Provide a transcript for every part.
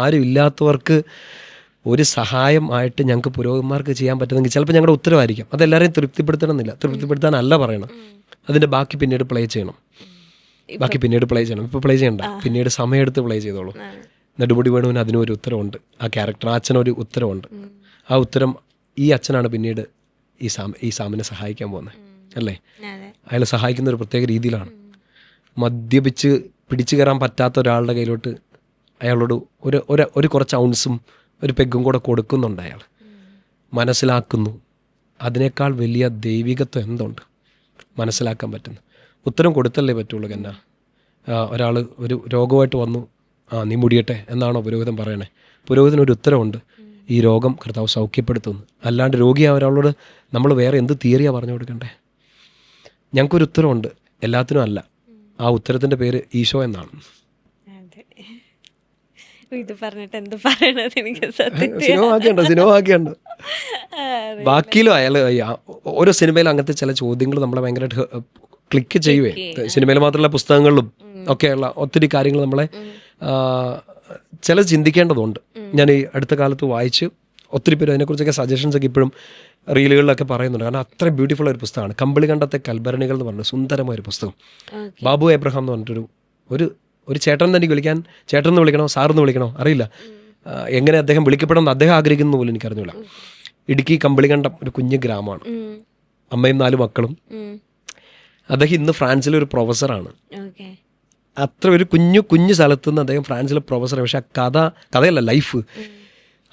ആരും ഇല്ലാത്തവർക്ക് ഒരു സഹായം ആയിട്ട് ഞങ്ങൾക്ക് പുരോഗന്മാർക്ക് ചെയ്യാൻ പറ്റുന്നെങ്കിൽ ചിലപ്പോൾ ഞങ്ങളുടെ ഉത്തരവായിരിക്കും. അതെല്ലാവരെയും തൃപ്തിപ്പെടുത്തണമെന്നില്ല, തൃപ്തിപ്പെടുത്താനല്ല പറയണം. അതിൻ്റെ ബാക്കി പിന്നീട് പ്ലേ ചെയ്യണം, ഇപ്പോൾ പ്ലേ ചെയ്യണ്ട, പിന്നീട് സമയമെടുത്ത് പ്ലേ ചെയ്തോളൂ. നെടുമുടി വേണുവിന് അതിനും ഒരു ഉത്തരവുണ്ട്, ആ ക്യാരക്ടർ ആ അച്ഛനൊരു ഉത്തരവുണ്ട്. ആ ഉത്തരം ഈ അച്ഛനാണ് പിന്നീട് ഈ സാമിനെ സഹായിക്കാൻ പോകുന്നത്, അല്ലേ? അയാൾ സഹായിക്കുന്ന ഒരു പ്രത്യേക രീതിയിലാണ്. മദ്യപിച്ച് പിടിച്ചു കയറാൻ പറ്റാത്ത ഒരാളുടെ കയ്യിലോട്ട് അയാളോട് ഒരു കുറച്ച് ഔൺസും ഒരു പെഗ്ഗും കൂടെ കൊടുക്കുന്നുണ്ട്. അയാൾ മനസ്സിലാക്കുന്നു. അതിനേക്കാൾ വലിയ ദൈവികത്വം എന്തുണ്ട് മനസ്സിലാക്കാൻ പറ്റുന്നു? ഉത്തരം കൊടുത്തല്ലേ പറ്റുള്ളൂ. കന്ന ഒരാൾ ഒരു രോഗമായിട്ട് വന്നു, നീ മുടിയട്ടെ എന്നാണോ പുരോഹിതൻ പറയണേ? പുരോഹിതനൊരു ഉത്തരവുണ്ട്, ഈ രോഗം കർത്താവ് സൗഖ്യപ്പെടുത്തുന്നു. അല്ലാണ്ട് രോഗിയായ ഒരാളോട് നമ്മൾ വേറെ എന്ത് തിയറിയാണ് പറഞ്ഞു കൊടുക്കണ്ടേ? ഞങ്ങൾക്കൊരു ഉത്തരവുണ്ട്, എല്ലാത്തിനും അല്ല. ആ ഉത്തരത്തിൻ്റെ പേര് ഈശോ എന്നാണ്. ഇത് പറഞ്ഞിട്ട് എന്ത് പറയണത് എനിക്ക് സിനിമ ബാക്കിയിലും അയാൾ ഓരോ സിനിമയിലും അങ്ങനത്തെ ചില ചോദ്യങ്ങൾ നമ്മളെ ഭയങ്കരമായിട്ട് ക്ലിക്ക് ചെയ്യുവേ. സിനിമയിൽ മാത്രമല്ല പുസ്തകങ്ങളിലും ഒക്കെയുള്ള ഒത്തിരി കാര്യങ്ങൾ നമ്മളെ ചിലത് ചിന്തിക്കേണ്ടതുണ്ട്. ഞാൻ ഈ അടുത്ത കാലത്ത് വായിച്ച് ഒത്തിരി പേര് അതിനെക്കുറിച്ചൊക്കെ സജഷൻസ് ഒക്കെ ഇപ്പോഴും റീലുകളിലൊക്കെ പറയുന്നുണ്ട്. കാരണം അത്ര ബ്യൂട്ടിഫുൾ ഒരു പുസ്തകമാണ് കമ്പിളികണ്ടത്തെ കൽഭരണികൾ എന്ന് പറഞ്ഞ സുന്ദരമായൊരു പുസ്തകം. ബാബു എബ്രഹാം എന്ന് പറഞ്ഞിട്ടൊരു ഒരു ചേട്ടൻ തന്നെ വിളിക്കാൻ, ചേട്ടൻ എന്ന് വിളിക്കണോ സാറെന്ന് വിളിക്കണോ അറിയില്ല, എങ്ങനെ അദ്ദേഹം വിളിക്കപ്പെടണമെന്ന് അദ്ദേഹം ആഗ്രഹിക്കുന്ന പോലും എനിക്കറിഞ്ഞില്ല. ഇടുക്കി കമ്പിളികണ്ടം ഒരു കുഞ്ഞു ഗ്രാമമാണ്, അമ്മയും 4 മക്കളും. അദ്ദേഹം ഇന്ന് ഫ്രാൻസിലെ ഒരു പ്രൊഫസറാണ്. അത്ര ഒരു കുഞ്ഞു സ്ഥലത്തു നിന്ന് അദ്ദേഹം ഫ്രാൻസിലെ പ്രൊഫസറാണ്. പക്ഷെ ആ കഥയല്ല, ലൈഫ്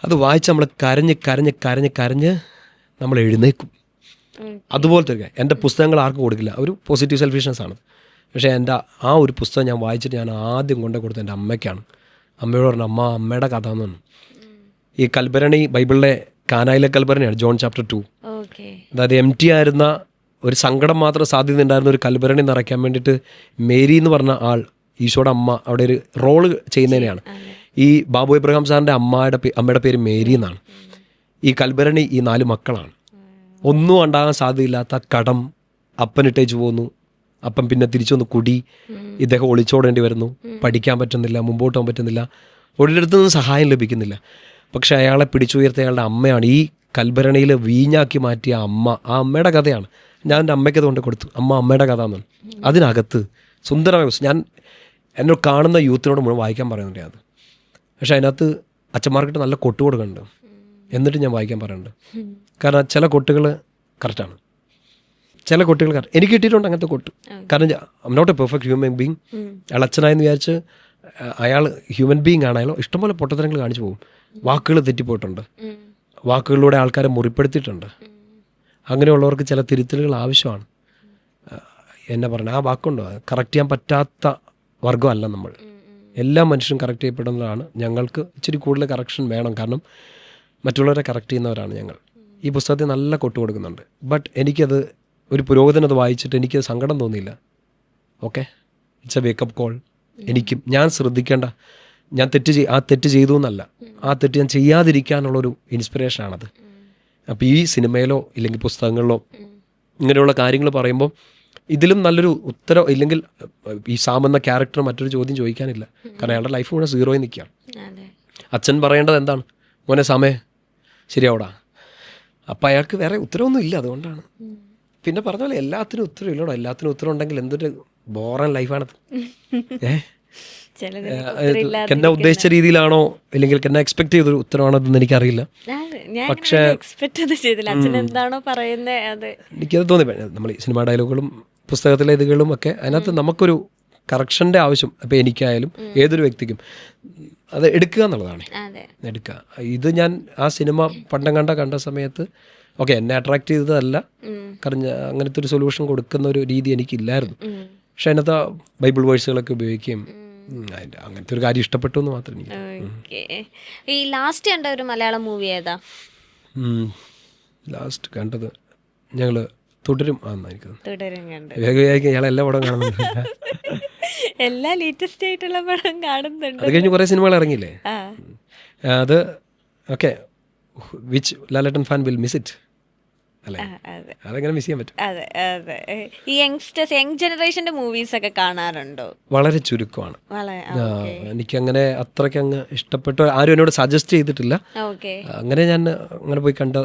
അത് വായിച്ച് നമ്മൾ കരഞ്ഞ് നമ്മൾ എഴുന്നേക്കും. അതുപോലത്തെ ഒരു എൻ്റെ പുസ്തകങ്ങൾ ആർക്കും കൊടുക്കില്ല, ഒരു പോസിറ്റീവ് സെൽഫിഷ്നെസ് ആണ്. പക്ഷേ എൻ്റെ ആ ഒരു പുസ്തകം ഞാൻ വായിച്ചിട്ട് ഞാൻ ആദ്യം കൊണ്ടു കൊടുത്തത് എൻ്റെ അമ്മയ്ക്കാണ്. അമ്മയോട് പറഞ്ഞു, അമ്മയുടെ കഥ എന്ന് പറഞ്ഞു. ഈ കൽഭരണി ബൈബിളിലെ കാനായിലെ കൽഭരണിയാണ്, ജോൺ ചാപ്റ്റർ 2. അതായത് empty ആയിരുന്ന ഒരു സങ്കടം മാത്രം സാധ്യത ഉണ്ടായിരുന്ന ഒരു കൽഭരണി നിറയ്ക്കാൻ വേണ്ടിയിട്ട് മേരി എന്ന് പറഞ്ഞ ആൾ, ഈശോയുടെ അമ്മ, അവിടെ ഒരു റോള് ചെയ്യുന്നതിനെയാണ്. ഈ ബാബു എബ്രഹാം സാറിൻ്റെ അമ്മയുടെ പേര് മേരി എന്നാണ്. ഈ കൽഭരണി ഈ 4 മക്കളാണ്. ഒന്നും ഉണ്ടാകാൻ സാധ്യതയില്ലാത്ത കടം അപ്പനിട്ടേച്ച് പോകുന്നു. അപ്പം പിന്നെ തിരിച്ചു വന്ന് കുടി, ഇദ്ദേഹം ഒളിച്ചോടേണ്ടി വരുന്നു, പഠിക്കാൻ പറ്റുന്നില്ല, മുമ്പോട്ട് പോകാൻ പറ്റുന്നില്ല, ഒരിടത്തു നിന്ന് സഹായം ലഭിക്കുന്നില്ല. പക്ഷെ അയാളെ പിടിച്ചുയർത്തിയ അയാളുടെ അമ്മയാണ് ഈ കൽഭരണിയിൽ വീഞ്ഞാക്കി മാറ്റിയ അമ്മ. ആ അമ്മയുടെ കഥയാണ് ഞാൻ എൻ്റെ അമ്മയ്ക്കത് കൊണ്ട് കൊടുത്തു. അമ്മയുടെ കഥ എന്നാണ്. അതിനകത്ത് സുന്ദരമായ ഞാൻ എന്നോട് കാണുന്ന യൂത്തിനോട് മുഴുവൻ വായിക്കാൻ പറയുന്നുണ്ട് അത്. പക്ഷെ അതിനകത്ത് അച്ഛന്മാർക്കിട്ട് നല്ല കൊട്ട് കൊടുക്കുന്നുണ്ട്, എന്നിട്ട് ഞാൻ വായിക്കാൻ പറയുന്നുണ്ട്. കാരണം ചില കൊട്ടുകൾ കറക്റ്റാണ്, ചില കൊട്ടുകൾ കറക്റ്റ്. എനിക്ക് കിട്ടിയിട്ടുണ്ട് അങ്ങനത്തെ കൊട്ട്. കാരണം I am not a perfect human being. അയാൾ അച്ഛനായെന്ന് വിചാരിച്ച് അയാൾ ഹ്യൂമൻ ബീങ് ആണ്. അയാൾ ഇഷ്ടംപോലെ പൊട്ടത്തരങ്ങൾ കാണിച്ചു പോകും. വാക്കുകൾ തെറ്റിപ്പോയിട്ടുണ്ട്, വാക്കുകളിലൂടെ ആൾക്കാരെ മുറിപ്പെടുത്തിയിട്ടുണ്ട്. അങ്ങനെയുള്ളവർക്ക് ചില തിരുത്തലുകൾ ആവശ്യമാണ്. എന്നെ പറഞ്ഞ ആ വാക്കുണ്ടോ, കറക്റ്റ് ചെയ്യാൻ പറ്റാത്ത വർഗ്ഗമല്ല നമ്മൾ. എല്ലാ മനുഷ്യരും കറക്റ്റ് ചെയ്യപ്പെടുന്നതാണ്. ഞങ്ങൾക്ക് ഇച്ചിരി കൂടുതൽ കറക്ഷൻ വേണം, കാരണം മറ്റുള്ളവരെ കറക്റ്റ് ചെയ്യുന്നവരാണ് ഞങ്ങൾ. ഈ പുസ്തകത്തിൽ നല്ല കൊട്ടു കൊടുക്കുന്നുണ്ട്. ബട്ട് എനിക്കത് ഒരു പുരോഹിതനത് വായിച്ചിട്ട് എനിക്ക് സങ്കടം തോന്നിയില്ല. Okay, it's A wake up call. എനിക്കും ഞാൻ ശ്രദ്ധിക്കേണ്ട, ഞാൻ തെറ്റ് ചെയ്തു എന്നല്ല, ആ തെറ്റ് ഞാൻ ചെയ്യാതിരിക്കാനുള്ളൊരു ഇൻസ്പിറേഷനാണത്. അപ്പോൾ ഈ സിനിമയിലോ ഇല്ലെങ്കിൽ പുസ്തകങ്ങളിലോ ഇങ്ങനെയുള്ള കാര്യങ്ങൾ പറയുമ്പോൾ ഇതിലും നല്ലൊരു ഉത്തരം ഇല്ലെങ്കിൽ ഈ സാം എന്ന ക്യാരക്ടർ മറ്റൊരു ചോദ്യം ചോദിക്കാനില്ല. കാരണം അയാളുടെ ലൈഫ് മുഴുവൻ സീറോയിൽ നിൽക്കുകയാണ്. അച്ഛൻ പറയേണ്ടത് എന്താണ്, മോനെ സാമേ ശരിയാവടാ. അപ്പം അയാൾക്ക് വേറെ ഉത്തരവൊന്നും ഇല്ല. അതുകൊണ്ടാണ് പിന്നെ പറഞ്ഞ പോലെ എല്ലാത്തിനും ഉത്തരം ഇല്ലടോ. എല്ലാത്തിനും ഉത്തരം ഉണ്ടെങ്കിൽ എന്തൊരു ബോറൻ ലൈഫാണത്. എന്നെ ഉദ്ദേശിച്ച രീതിയിലാണോ ഇല്ലെങ്കിൽ എന്നെ എക്സ്പെക്ട് ചെയ്തൊരു ഉത്തരവാണതെന്ന് എനിക്കറിയില്ല. പക്ഷേ എനിക്കത് തോന്നി. നമ്മൾ ഈ സിനിമാ ഡയലോഗുകളും പുസ്തകത്തിലെ ഇതുകളും ഒക്കെ അതിനകത്ത് നമുക്കൊരു കറക്ഷൻ്റെ ആവശ്യം ഇപ്പം എനിക്കായാലും ഏതൊരു വ്യക്തിക്കും അത് എടുക്കുക എന്നുള്ളതാണ്. എടുക്കുക. ഇത് ഞാൻ ആ സിനിമ കണ്ട സമയത്ത് ഓക്കെ എന്നെ അട്രാക്ട് ചെയ്തതല്ല, കാരണം അങ്ങനത്തെ ഒരു സൊല്യൂഷൻ കൊടുക്കുന്ന ഒരു രീതി എനിക്കില്ലായിരുന്നു. പക്ഷെ അതിനകത്ത് ബൈബിൾ വേഴ്സുകളൊക്കെ ഉപയോഗിക്കുകയും അങ്ങനത്തെ ഒരു കാര്യം ഇഷ്ടപ്പെട്ടു എന്ന് മാത്രം എനിക്ക്. ഈ ലാസ്റ്റ് കണ്ട ഒരു മലയാളം മൂവി ഏതാ? ലാസ്റ്റ് കണ്ടത് ഞങ്ങൾ തുടരും തുടരും എല്ലാ പടം കാണുന്നുണ്ട്. എല്ലാ ലേറ്റസ്റ്റ് ആയിട്ടുള്ള പടം കാണുന്നുണ്ട്. അത് കഴിഞ്ഞ് കുറേ സിനിമകൾ ഇറങ്ങിയില്ലേ അത്. Okay, which Lalettan fan will miss it? അല്ലേ? അതെ അതെങ്ങനെ മിസ് ചെയ്യാൻ പറ്റും? അതെ അതെ. ഈ യങ്സ്റ്റേഴ്സ് യങ് ജനറേഷന്റെ മൂവീസ് ഒക്കെ കാണാറുണ്ടോ? വളരെ ചുരുക്കമാണ്. വളരെ എനിക്കങ്ങനെ അത്രയ്ക്ക് അങ്ങ് ഇഷ്ടപ്പെട്ട ആരും എന്നോട് സജസ്റ്റ് ചെയ്തിട്ടില്ല. ഓക്കെ. അങ്ങനെ ഞാൻ അങ്ങനെ പോയി കണ്ട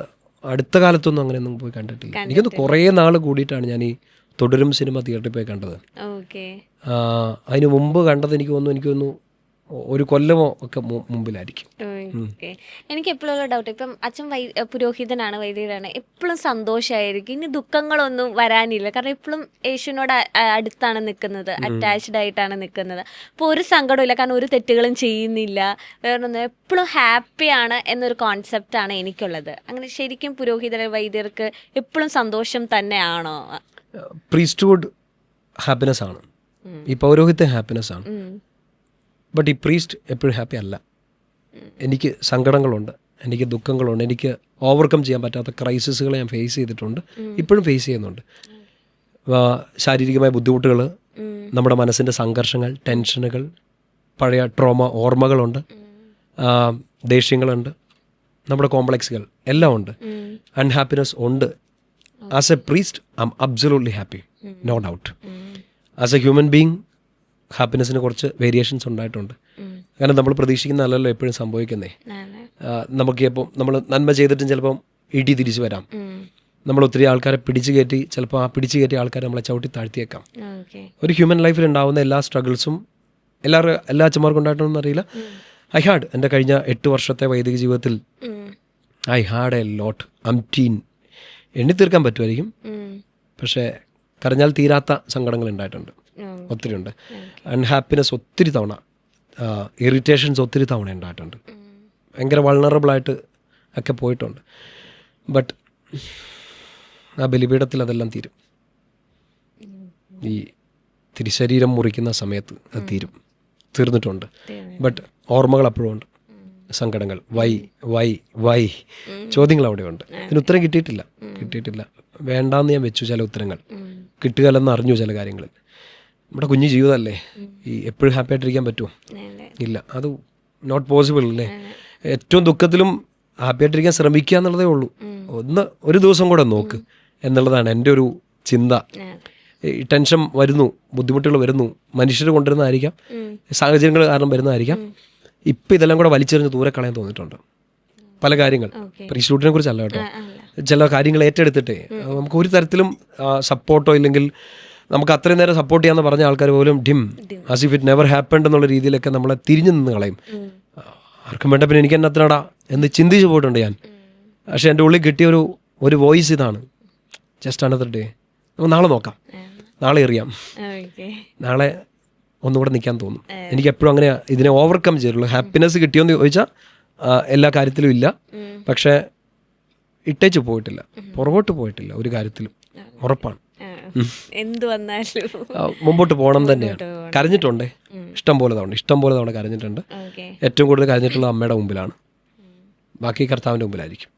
അടുത്ത കാലത്തൊന്നും അങ്ങനെയൊന്നും പോയി കണ്ടിട്ടില്ല. എനിക്കൊന്ന് കുറേ നാൾ കൂടിയിട്ടാണ് ഞാൻ ഈ തുടരും സിനിമ തിയേറ്ററിൽ പോയി കണ്ടത്. ഓക്കെ. അതിന് മുമ്പ് കണ്ടത് എനിക്ക് തോന്നുന്നു ഒരു കൊല്ലമോ ഒക്കെ മുമ്പിലായിരിക്കും. ഓക്കെ. എനിക്ക് എപ്പോഴും ഉള്ള ഡൗട്ട്, ഇപ്പം അച്ഛൻ പുരോഹിതനാണ്, വൈദികരാണ്, എപ്പോഴും സന്തോഷമായിരിക്കും, ഇനി ദുഃഖങ്ങളൊന്നും വരാനില്ല. കാരണം എപ്പോഴും യേശുവിനോട് അടുത്താണ് നിൽക്കുന്നത്, അറ്റാച്ച്ഡ് ആയിട്ടാണ് നിൽക്കുന്നത്. അപ്പോൾ ഒരു സങ്കടമില്ല, കാരണം ഒരു തെറ്റുകളും ചെയ്യുന്നില്ല, വേറൊന്നും, എപ്പോഴും ഹാപ്പിയാണ് എന്നൊരു കോൺസെപ്റ്റാണ് എനിക്കുള്ളത്. അങ്ങനെ ശരിക്കും വൈദികർക്ക് എപ്പോഴും സന്തോഷം തന്നെയാണോ? പ്രീസ്റ്റ്ഹുഡ് ഹാപ്പിനെസ് ആണ്, ഈ പൗരോഹിത്യം ഹാപ്പിനെസ് ആണ്. ബട്ട് ഈ പ്രീസ്റ്റ് എപ്പോഴും ഹാപ്പി അല്ല. എനിക്ക് സങ്കടങ്ങളുണ്ട്, എനിക്ക് ദുഃഖങ്ങളുണ്ട്, എനിക്ക് ഓവർകം ചെയ്യാൻ പറ്റാത്ത ക്രൈസിസുകൾ ഞാൻ ഫേസ് ചെയ്തിട്ടുണ്ട്, ഇപ്പോഴും ഫേസ് ചെയ്യുന്നുണ്ട്. ശാരീരികമായ ബുദ്ധിമുട്ടുകൾ, നമ്മുടെ മനസ്സിൻ്റെ സംഘർഷങ്ങൾ, ടെൻഷനുകൾ, പഴയ ട്രോമ ഓർമ്മകളുണ്ട്, ദേഷ്യങ്ങളുണ്ട്, നമ്മുടെ കോംപ്ലക്സുകൾ എല്ലാം ഉണ്ട്, അൺഹാപ്പിനെസ് ഉണ്ട്. As a priest I am absolutely happy, no doubt. As a human being ഹാപ്പിനെസ്സിന് കുറച്ച് വേരിയേഷൻസ് ഉണ്ടായിട്ടുണ്ട്. കാരണം നമ്മൾ പ്രതീക്ഷിക്കുന്നതല്ലല്ലോ എപ്പോഴും സംഭവിക്കുന്നേ. നമുക്ക് ചിലപ്പോൾ നമ്മൾ നന്മ ചെയ്തിട്ടും ചിലപ്പം ഇടി തിരിച്ചു വരാം. നമ്മൾ ഒത്തിരി ആൾക്കാരെ പിടിച്ചു കയറ്റി, ചിലപ്പോൾ ആ പിടിച്ചു കയറ്റിയ ആൾക്കാരെ നമ്മളെ ചവിട്ടി താഴ്ത്തിയേക്കാം. ഒരു ഹ്യൂമൻ ലൈഫിൽ ഉണ്ടാകുന്ന എല്ലാ സ്ട്രഗിൾസും എല്ലാ അച്ഛന്മാർക്കും ഉണ്ടായിട്ടൊന്നും അറിയില്ല. ഐ ഹാഡ് എൻ്റെ കഴിഞ്ഞ 8 വർഷത്തെ വൈദിക ജീവിതത്തിൽ ഐ ഹാഡ് എ ലോട്ട്, അംറ്റീൻ, എണ്ണി തീർക്കാൻ പറ്റുമായിരിക്കും. പക്ഷേ കരഞ്ഞാൽ തീരാത്ത സങ്കടങ്ങൾ ഉണ്ടായിട്ടുണ്ട്, ഒത്തിരി ഉണ്ട്. അൺഹാപ്പിനെസ് ഒത്തിരി തവണ, ഇറിറ്റേഷൻസ് ഒത്തിരി തവണ ഉണ്ടായിട്ടുണ്ട്. ഭയങ്കര വൾണറബിളായിട്ട് ഒക്കെ പോയിട്ടുണ്ട്. ബട്ട് ആ ബലിപീഠത്തിൽ അതെല്ലാം തീരും. ഈ തിരുശരീരം മുറിക്കുന്ന സമയത്ത് അത് തീർന്നിട്ടുണ്ട്. ബട്ട് ഓർമ്മകൾ അപ്പോഴും ഉണ്ട്, സങ്കടങ്ങൾ, വൈ ചോദ്യങ്ങൾ അവിടെ ഉണ്ട്. ഇതിന് ഉത്തരം കിട്ടിയിട്ടില്ല. വേണ്ടാന്ന് ഞാൻ വെച്ചു ചില ഉത്തരങ്ങൾ, കിട്ടുകയല്ലെന്ന് അറിഞ്ഞു ചില കാര്യങ്ങളിൽ. നമ്മുടെ കുഞ്ഞു ജീവിതമല്ലേ, ഈ എപ്പോഴും ഹാപ്പി ആയിട്ടിരിക്കാൻ പറ്റുമോ? ഇല്ല, അത് നോട്ട് പോസിബിൾ അല്ലേ. ഏറ്റവും ദുഃഖത്തിലും ഹാപ്പി ആയിട്ടിരിക്കാൻ ശ്രമിക്കുക എന്നുള്ളതേ ഉള്ളൂ. ഒരു ദിവസം കൂടെ നോക്ക് എന്നുള്ളതാണ് എൻ്റെ ഒരു ചിന്ത. ഈ ടെൻഷൻ വരുന്നു, ബുദ്ധിമുട്ടുകൾ വരുന്നു, മനുഷ്യർ കൊണ്ടുവരുന്നതായിരിക്കാം, സാഹചര്യങ്ങൾ കാരണം വരുന്നതായിരിക്കാം. ഇപ്പം ഇതെല്ലാം കൂടെ വലിച്ചെറിഞ്ഞ് ദൂരെ കളയാൻ തോന്നിയിട്ടുണ്ട് പല കാര്യങ്ങൾ. പ്രീസ്റ്റ്ഹുഡിനെ കുറിച്ചല്ല കേട്ടോ, ചില കാര്യങ്ങൾ ഏറ്റെടുത്തിട്ടേ നമുക്ക് ഒരു തരത്തിലും സപ്പോർട്ടോ ഇല്ലെങ്കിൽ നമുക്ക് അത്രയും നേരം സപ്പോർട്ട് ചെയ്യാന്ന് പറഞ്ഞ ആൾക്കാർ പോലും as if it never happened എന്നുള്ള രീതിയിലൊക്കെ നമ്മളെ തിരിഞ്ഞു നിന്ന് കളയും. ആർക്കും വേണ്ട, പിന്നെ എനിക്ക് എന്നത്രടാ എന്ന് ചിന്തിച്ച് പോയിട്ടുണ്ട് ഞാൻ. പക്ഷെ എൻ്റെ ഉള്ളിൽ കിട്ടിയ ഒരു വോയിസ് ഇതാണ്, ജസ്റ്റ് അനദർ ഡേ, നമുക്ക് നാളെ നോക്കാം, നാളെ എറിയാം, നാളെ ഒന്നുകൂടെ നിൽക്കാൻ തോന്നും. എനിക്ക് എപ്പോഴും അങ്ങനെ ഇതിനെ ഓവർകം ചെയ്തിട്ടുള്ളൂ. ഹാപ്പിനെസ് കിട്ടിയോന്ന് ചോദിച്ചാൽ എല്ലാ കാര്യത്തിലും ഇല്ല, പക്ഷേ ഇട്ടേച്ച് പോയിട്ടില്ല, പുറകോട്ട് പോയിട്ടില്ല ഒരു കാര്യത്തിലും, ഉറപ്പാണ്. എന്ത് വന്നാലും മുമ്പോട്ട് പോകണം തന്നെയാണ്. കരഞ്ഞിട്ടുണ്ടേ, ഇഷ്ടം പോലെ തവണ കരഞ്ഞിട്ടുണ്ട്. ഏറ്റവും കൂടുതൽ കരഞ്ഞിട്ടുള്ള അമ്മയുടെ മുമ്പിലാണ്, ബാക്കി കർത്താവിൻ്റെ മുമ്പിലായിരിക്കും.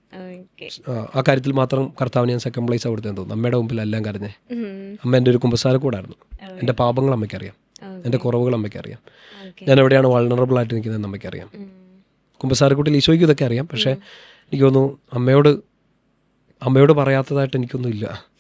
ആ കാര്യത്തിൽ മാത്രം കർത്താവിന് ഞാൻ സെക്കൻഡ് പ്ലേസ് കൊടുത്തെന്ന് തോന്നുന്നു. അമ്മയുടെ മുമ്പിൽ എല്ലാം കരഞ്ഞേ. അമ്മ എൻ്റെ ഒരു കുമ്പസാരക്കൂടായിരുന്നു. എൻ്റെ പാപങ്ങൾ അമ്മയ്ക്കറിയാം, എൻ്റെ കുറവുകൾ അമ്മയ്ക്കറിയാം, ഞാൻ എവിടെയാണ് വൾണറബിൾ ആയിട്ട് നിൽക്കുന്നതെന്ന് അമ്മയ്ക്കറിയാം. കുമ്പസാരക്കൂട്ടിൽ ഈശോയ്ക്കും ഇതൊക്കെ അറിയാം. പക്ഷേ എനിക്ക് തോന്നുന്നു അമ്മയോട് പറയാത്തതായിട്ട് എനിക്കൊന്നും ഇല്ല.